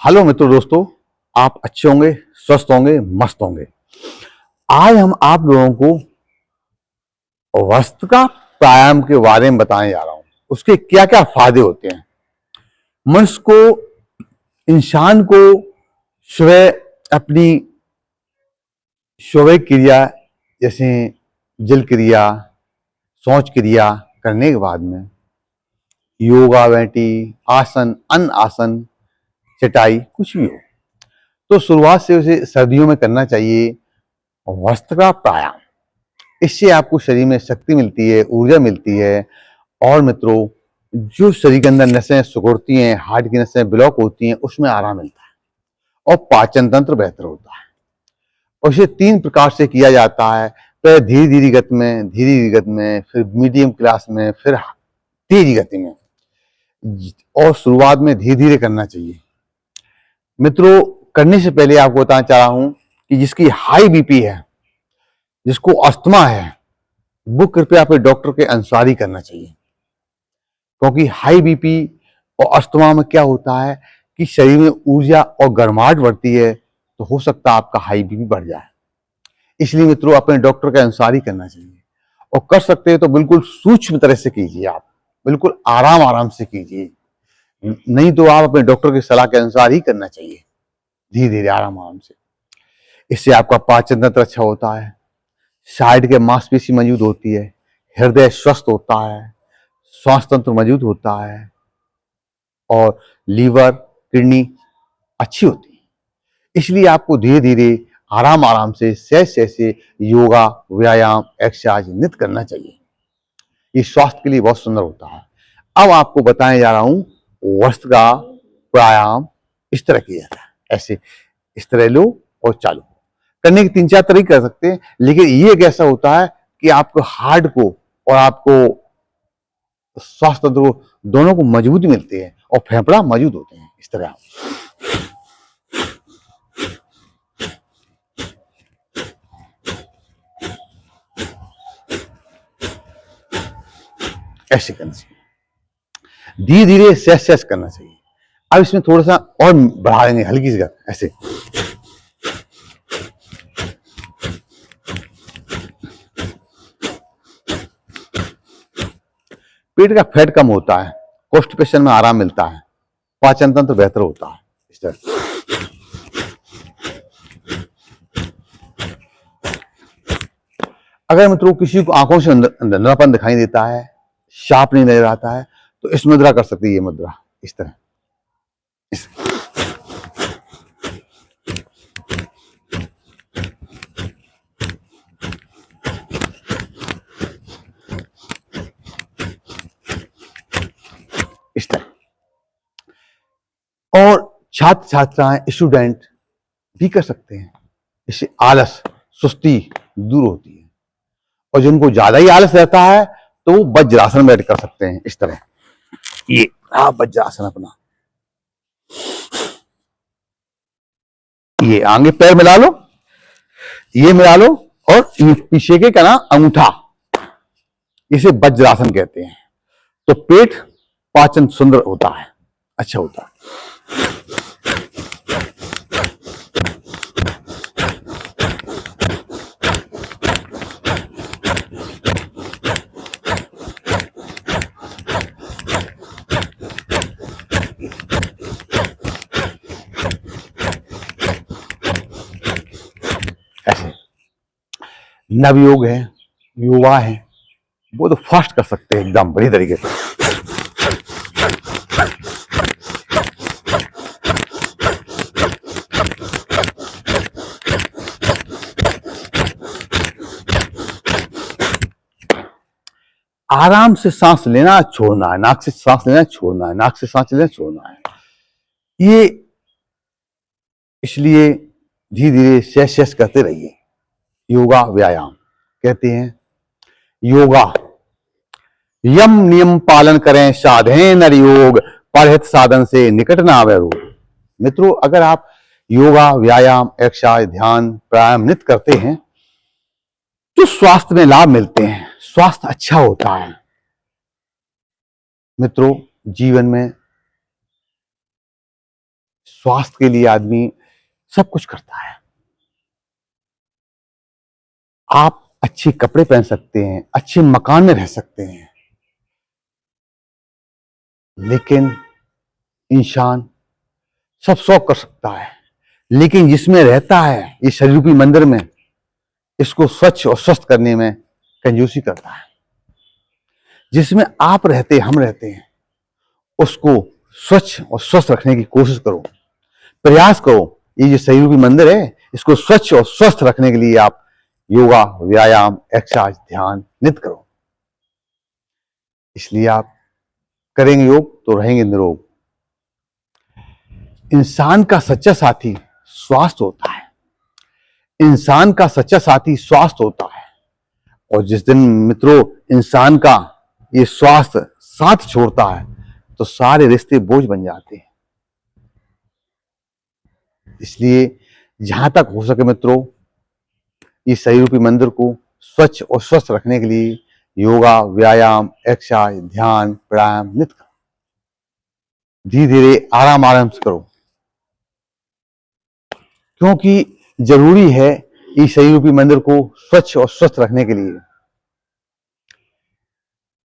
Hello मित्रों दोस्तों, आप अच्छे होंगे, स्वस्थ होंगे, मस्त होंगे। आज हम आप लोगों को वस्त्र प्राणायाम के बारे में बताने जा रहा हूं। उसके क्या क्या फायदे होते हैं। मनुष्य को, इंसान को सुबह अपनी स्वाभाविक क्रिया जैसे जल क्रिया, शौच क्रिया करने के बाद में योगा, बैठी, आसन, अन्न आसन, चटाई, कुछ भी हो तो शुरुआत से उसे सर्दियों में करना चाहिए वस्त्र प्राणायाम। इससे आपको शरीर में शक्ति मिलती है, ऊर्जा मिलती है। और मित्रों, जो शरीर के अंदर नसें सिकुड़ती हैं, हार्ट की नसें ब्लॉक होती हैं, उसमें आराम मिलता है और पाचन तंत्र बेहतर होता है। और इसे 3 प्रकार से किया जाता है। पहले धीरे धीरे गति में, धीरे धीरे गति में, फिर मीडियम क्लास में, फिर तेज गति में, और शुरुआत में धीरे धीरे करना चाहिए। मित्रों, करने से पहले आपको बताना चाह रहा हूं कि जिसकी हाई बीपी है, जिसको अस्थमा है, वो कृपया अपने डॉक्टर के अनुसार ही करना चाहिए। क्योंकि हाई बीपी और अस्थमा में क्या होता है कि शरीर में ऊर्जा और गर्माहट बढ़ती है, तो हो सकता है आपका हाई बीपी बढ़ जाए। इसलिए मित्रों, अपने डॉक्टर के अनुसार ही करना चाहिए। और कर सकते हैं तो बिल्कुल सूक्ष्म तरह से कीजिए, आप बिल्कुल आराम आराम से कीजिए। नहीं तो आप अपने डॉक्टर की सलाह के अनुसार ही करना चाहिए, धीरे धीरे, आराम आराम से। इससे आपका पाचन तंत्र अच्छा होता है, साइड के मांसपेशी मजबूत होती है, हृदय स्वस्थ होता है, श्वास तंत्र मजबूत होता है, और लीवर, किडनी अच्छी होती है। इसलिए आपको धीरे धीरे, आराम आराम से, सहज सहज से योगा, व्यायाम, एक्सरसाइज नित्य करना चाहिए। ये स्वास्थ्य के लिए बहुत सुंदर होता है। अब आपको बताने जा रहा हूं वस्त्र का प्राणायाम इस तरह किया जाता है। ऐसे इस तरह लो और चालू। करने के 3-4 तरीके कर सकते हैं, लेकिन ये एक ऐसा होता है कि आपको हार्ट को और आपको स्वास्थ्य तंत्र को, दोनों को मजबूती मिलती है और फेफड़ा मजबूत होते हैं। इस तरह ऐसे करना चाहिए, धीरे धीरे सहज सहज करना चाहिए। अब इसमें थोड़ा सा और बढ़ा देंगे, हल्की सी ऐसे। पेट का फैट कम होता है, कॉन्स्टिपेशन में आराम मिलता है, पाचन तंत्र बेहतर होता है। इस तरह अगर मित्रों किसी को आंखों से धुंधलापन दिखाई देता है, शार्प नहीं नजर आता है, तो इस मुद्रा कर सकती है। ये मुद्रा इस तरह, इस इस तरह। और छात्र छात्राएं, स्टूडेंट भी कर सकते हैं। इससे आलस, सुस्ती दूर होती है। और जिनको ज्यादा ही आलस रहता है तो वो वज्रासन बैठ कर सकते हैं। इस तरह, ये वज्रासन अपना, ये आगे पैर मिला लो, ये मिला लो, और पीछे के का ना अंगूठा, इसे वज्रासन कहते हैं। तो पेट, पाचन सुंदर होता है, अच्छा होता है। ऐसे नवयोग है, युवा है, वो तो फास्ट कर सकते हैं एकदम बड़ी तरीके से। आराम से सांस लेना छोड़ना है, नाक से सांस लेना छोड़ना है, नाक से सांस लेना छोड़ना है। ये इसलिए धीरे धीरे सहज सहज करते रहिए। योगा व्यायाम कहते हैं, योगा यम नियम पालन करें, साधे नर योग, परहित साधन से निकट ना आवे रोग। मित्रों, अगर आप योगा, व्यायाम, एक्सरसाइज, ध्यान, प्राणायाम नित्य करते हैं तो स्वास्थ्य में लाभ मिलते हैं, स्वास्थ्य अच्छा होता है। मित्रों, जीवन में स्वास्थ्य के लिए आदमी सब कुछ करता है। आप अच्छे कपड़े पहन सकते हैं, अच्छे मकान में रह सकते हैं, लेकिन इंसान सब शौक कर सकता है, लेकिन जिसमें रहता है ये शरीर रूपी मंदिर में, इसको स्वच्छ और स्वस्थ करने में कंजूसी करता है। जिसमें आप रहते, हम रहते हैं, उसको स्वच्छ और स्वस्थ रखने की कोशिश करो, प्रयास करो। ये जो शरीर रूपी मंदिर है, इसको स्वच्छ और स्वस्थ रखने के लिए आप योगा, व्यायाम, एक्सरसाइज, ध्यान नित्य करो। इसलिए आप करेंगे योग तो रहेंगे निरोग। इंसान का सच्चा साथी स्वास्थ्य होता है। इंसान का सच्चा साथी स्वास्थ्य होता है। और जिस दिन मित्रों इंसान का ये स्वास्थ्य साथ छोड़ता है तो सारे रिश्ते बोझ बन जाते हैं। इसलिए जहां तक हो सके मित्रों, इस शरीर रूपी मंदिर को स्वच्छ और स्वस्थ रखने के लिए योगा, व्यायाम, एक्सरसाइज, ध्यान, प्राणायाम नित्य करो। धीरे धीरे आराम आराम से करो, क्योंकि जरूरी है इस शरीर रूपी मंदिर को स्वच्छ और स्वस्थ रखने के लिए।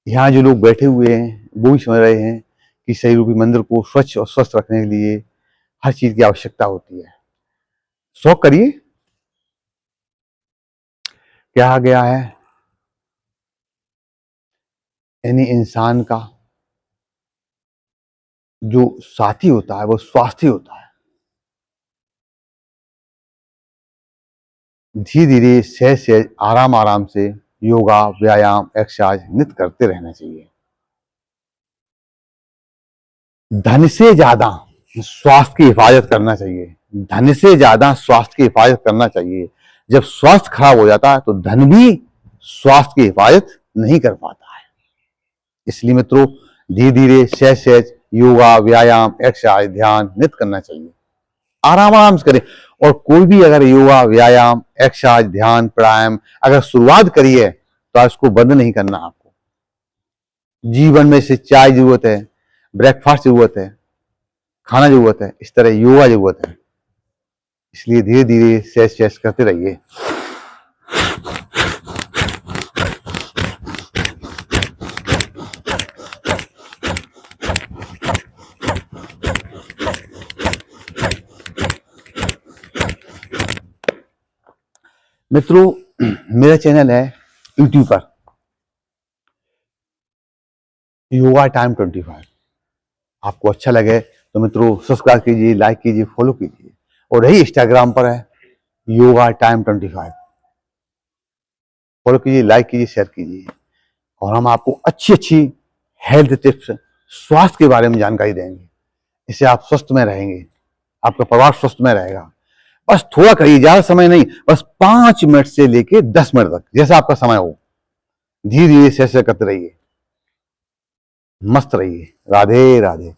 यहाँ जो लोग बैठे हुए हैं वो भी समझ रहे हैं कि शरीर रूपी मंदिर को स्वच्छ और स्वस्थ रखने के लिए हर चीज की आवश्यकता होती है। शौक करिए। क्या गया है, यानी इंसान का जो साथी होता है वो स्वास्थ्य होता है। धीरे धीरे सहज सहज आराम आराम से योगा, व्यायाम, एक्सरसाइज नित्य करते रहना चाहिए। धन से ज्यादा स्वास्थ्य की हिफाजत करना चाहिए। धन से ज्यादा स्वास्थ्य की हिफाजत करना चाहिए। जब स्वास्थ्य खराब हो जाता है तो धन भी स्वास्थ्य की हिफाजत नहीं कर पाता है। इसलिए मित्रों धीरे धीरे सहज सहज योगा, व्यायाम, एक्सरसाइज, ध्यान नित्य करना चाहिए। आराम आराम से करें। और कोई भी अगर योगा, व्यायाम, एक्सरसाइज, ध्यान, प्राणायाम अगर शुरुआत करी है तो इसको बंद नहीं करना। आपको जीवन में से चाय जरूरत है, ब्रेकफास्ट जरूरत है, खाना जरूरत है, इस तरह योगा जरूरत है। इसलिए धीरे धीरे सहज सहज करते रहिए। मित्रों मेरा चैनल है यूट्यूब पर योगा टाइम 25। आपको अच्छा लगे तो मित्रों सब्सक्राइब कीजिए, लाइक कीजिए, फॉलो कीजिए। और यही इंस्टाग्राम पर है योगा टाइम 25। फॉलो कीजिए, लाइक कीजिए, शेयर कीजिए। और हम आपको अच्छी अच्छी हेल्थ टिप्स, स्वास्थ्य के बारे में जानकारी देंगे। इससे आप स्वस्थ में रहेंगे, आपका परिवार स्वस्थ में रहेगा। बस थोड़ा करिए, ज्यादा समय नहीं, बस 5 मिनट से लेके 10 मिनट तक, जैसा आपका समय हो। धीरे धीरे से करते रहिए। मस्त रहिए। राधे राधे।